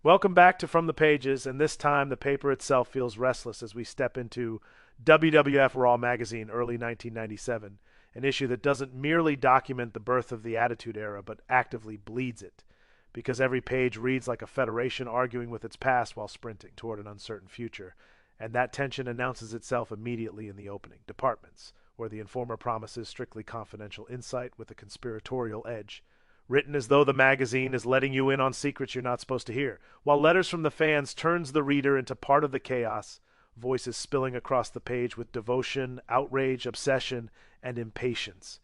Welcome back to From the Pages, and this time the paper itself feels restless as we step into WWF Raw Magazine, early 1997, an issue that doesn't merely document the birth of the Attitude Era, but actively bleeds it, because every page reads like a federation arguing with its past while sprinting toward an uncertain future, and that tension announces itself immediately in the opening departments, where the informer promises strictly confidential insight with a conspiratorial edge, written as though the magazine is letting you in on secrets you're not supposed to hear, while letters from the fans turns the reader into part of the chaos, voices spilling across the page with devotion, outrage, obsession, and impatience.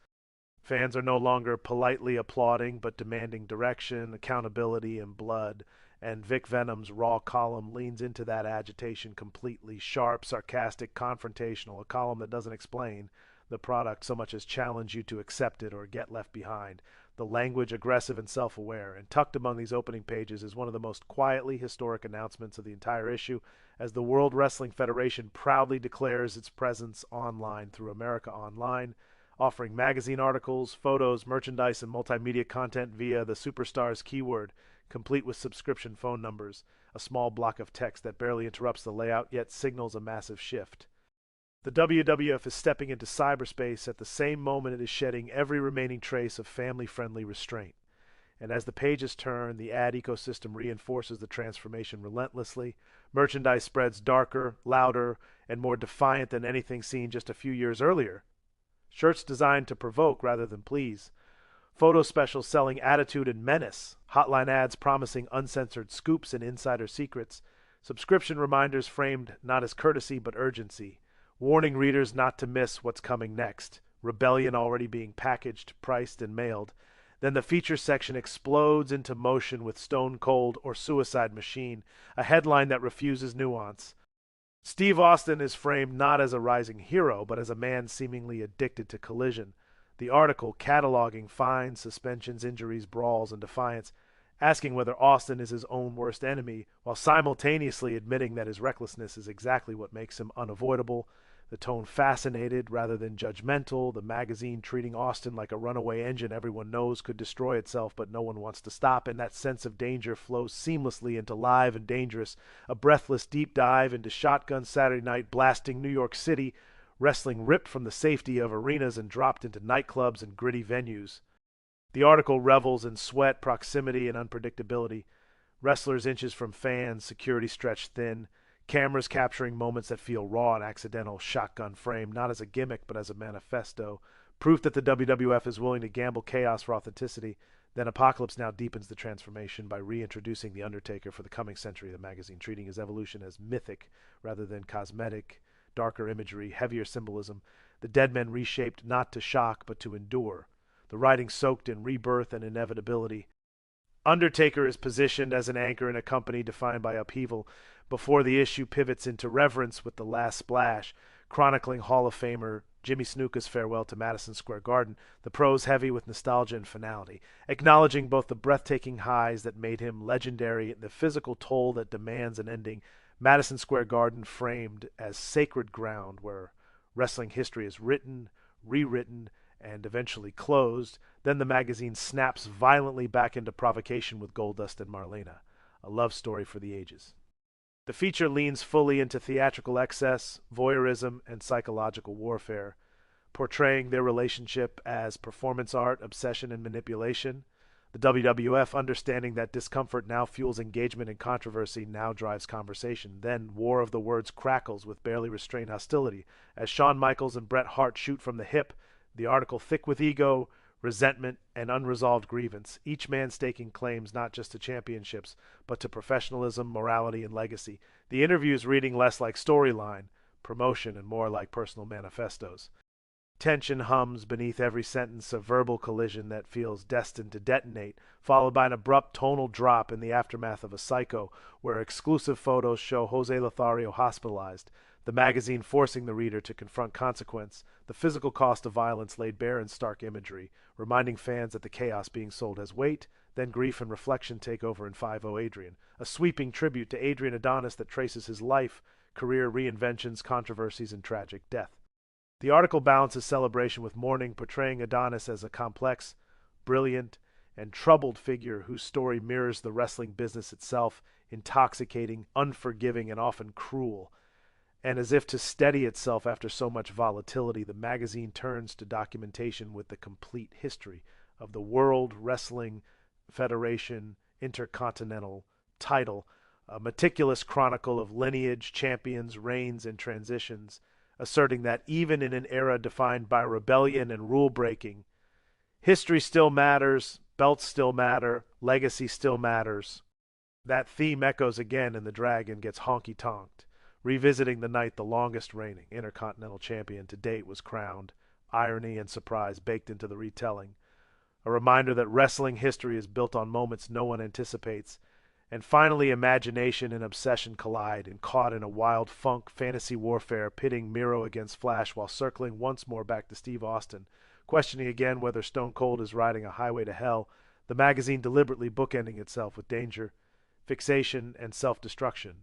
Fans are no longer politely applauding, but demanding direction, accountability, and blood, and Vic Venom's Raw column leans into that agitation completely, sharp, sarcastic, confrontational, a column that doesn't explain the product so much as challenge you to accept it or get left behind. The language aggressive and self-aware, and tucked among these opening pages is one of the most quietly historic announcements of the entire issue, as the World Wrestling Federation proudly declares its presence online through America Online, offering magazine articles, photos, merchandise, and multimedia content via the Superstars keyword, complete with subscription phone numbers, a small block of text that barely interrupts the layout yet signals a massive shift. The WWF is stepping into cyberspace at the same moment it is shedding every remaining trace of family-friendly restraint. And as the pages turn, the ad ecosystem reinforces the transformation relentlessly. Merchandise spreads darker, louder, and more defiant than anything seen just a few years earlier. Shirts designed to provoke rather than please. Photo specials selling attitude and menace. Hotline ads promising uncensored scoops and insider secrets. Subscription reminders framed not as courtesy but urgency, warning readers not to miss what's coming next. Rebellion already being packaged, priced, and mailed. Then the feature section explodes into motion with Stone Cold or Suicide Machine, a headline that refuses nuance. Steve Austin is framed not as a rising hero, but as a man seemingly addicted to collision. The article cataloging fines, suspensions, injuries, brawls, and defiance, asking whether Austin is his own worst enemy, while simultaneously admitting that his recklessness is exactly what makes him unavoidable. The tone fascinated rather than judgmental, the magazine treating Austin like a runaway engine everyone knows could destroy itself but no one wants to stop, and that sense of danger flows seamlessly into Live and Dangerous, a breathless deep dive into Shotgun Saturday Night blasting New York City, wrestling ripped from the safety of arenas and dropped into nightclubs and gritty venues. The article revels in sweat, proximity, and unpredictability. Wrestlers inches from fans, security stretched thin, cameras capturing moments that feel raw and accidental, shotgun frame, not as a gimmick but as a manifesto, proof that the WWF is willing to gamble chaos for authenticity. Then Apocalypse Now deepens the transformation by reintroducing The Undertaker for the coming century of the magazine, treating his evolution as mythic rather than cosmetic, darker imagery, heavier symbolism, the dead men reshaped not to shock but to endure, the writing soaked in rebirth and inevitability. Undertaker is positioned as an anchor in a company defined by upheaval before the issue pivots into reverence with the last splash, chronicling Hall of Famer Jimmy Snuka's farewell to Madison Square Garden, the prose heavy with nostalgia and finality, acknowledging both the breathtaking highs that made him legendary and the physical toll that demands an ending. Madison Square Garden framed as sacred ground where wrestling history is written, rewritten, and eventually closed. Then the magazine snaps violently back into provocation with Goldust and Marlena, a love story for the ages. The feature leans fully into theatrical excess, voyeurism, and psychological warfare, portraying their relationship as performance art, obsession, and manipulation. The WWF, understanding that discomfort now fuels engagement and controversy, now drives conversation. Then War of the Words crackles with barely restrained hostility, as Shawn Michaels and Bret Hart shoot from the hip, the article thick with ego, resentment, and unresolved grievance, each man staking claims not just to championships, but to professionalism, morality, and legacy. The interviews reading less like storyline, promotion, and more like personal manifestos. Tension hums beneath every sentence, a verbal collision that feels destined to detonate, followed by an abrupt tonal drop in the aftermath of a Psycho, where exclusive photos show Jose Lothario hospitalized, the magazine forcing the reader to confront consequence, the physical cost of violence laid bare in stark imagery, reminding fans that the chaos being sold has weight. Then grief and reflection take over in 5-0 Adrian, a sweeping tribute to Adrian Adonis that traces his life, career reinventions, controversies, and tragic death. The article balances celebration with mourning, portraying Adonis as a complex, brilliant, and troubled figure whose story mirrors the wrestling business itself, intoxicating, unforgiving, and often cruel. And as if to steady itself after so much volatility, the magazine turns to documentation with the complete history of the World Wrestling Federation Intercontinental title, a meticulous chronicle of lineage, champions, reigns, and transitions, asserting that even in an era defined by rebellion and rule breaking, history still matters, belts still matter, legacy still matters. That theme echoes again in The Dragon Gets Honky-Tonked, revisiting the night the longest reigning Intercontinental Champion to date was crowned, irony and surprise baked into the retelling. A reminder that wrestling history is built on moments no one anticipates. And finally, imagination and obsession collide, and caught in a wild funk fantasy warfare, pitting Miro against Flash while circling once more back to Steve Austin, questioning again whether Stone Cold is riding a highway to hell, the magazine deliberately bookending itself with danger, fixation, and self-destruction.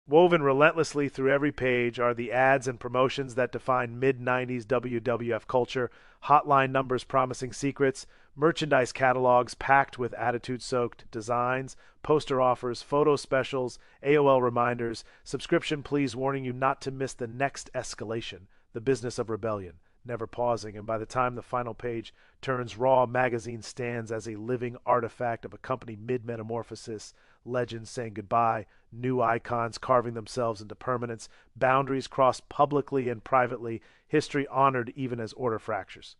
Woven relentlessly through every page are the ads and promotions that define mid-90s WWF culture, hotline numbers promising secrets, merchandise catalogs packed with attitude-soaked designs, poster offers, photo specials, AOL reminders, subscription pleas warning you not to miss the next escalation, the business of rebellion, never pausing, and by the time the final page turns, Raw Magazine stands as a living artifact of a company mid-metamorphosis, legends saying goodbye, new icons carving themselves into permanence, boundaries crossed publicly and privately, history honored even as order fractures.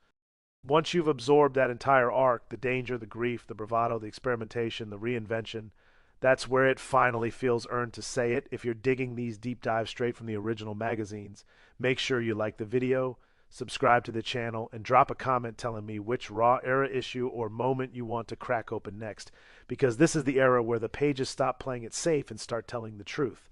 Once you've absorbed that entire arc, the danger, the grief, the bravado, the experimentation, the reinvention, that's where it finally feels earned to say it. If you're digging these deep dives straight from the original magazines, make sure you like the video, subscribe to the channel, and drop a comment telling me which Raw era issue or moment you want to crack open next, because this is the era where the pages stop playing it safe and start telling the truth.